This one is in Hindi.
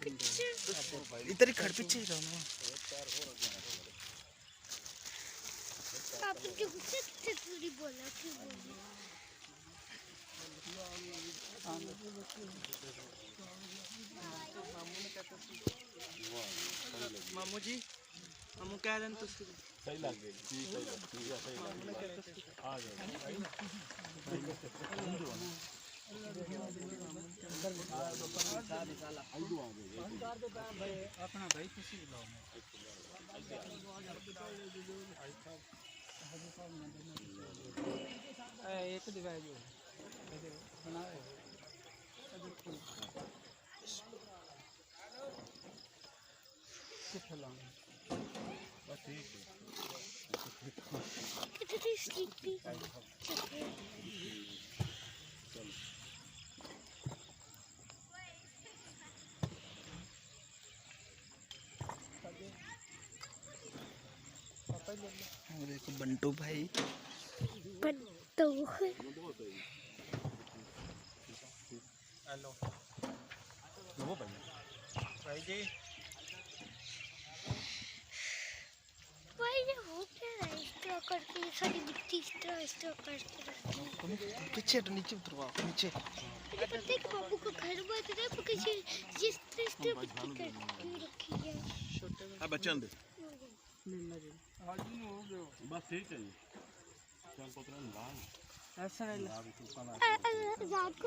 इधर ही खड़ पीछे ही रहो ना। आप उनके गुस्से से थोड़ी बोला क्यों बोली? मामू जी मामू कह रहे हैं तो सही लग गई ठीक है सही आ गए अपना भाई किसी बुलाओ एक दिवाई जो बना बस ठीक है कितनी स्लीपी देखो बंटू भाई बंटू हेलो वो भाई जी भाई ये हो क्या रहा है? इस तरह करके सारी मिट्टी इस तरह करते रहते हैं। पीछे तो नीचे उतरो आप नीचे मुझे पता है कि बाबू का घर बात है वो कैसे जिस तरह मिट्टी करके रखी है। अब बच्चन दे आज नहीं हो गयो बस ठीक है जी चल पकड़न लाल ऐसा नहीं रात को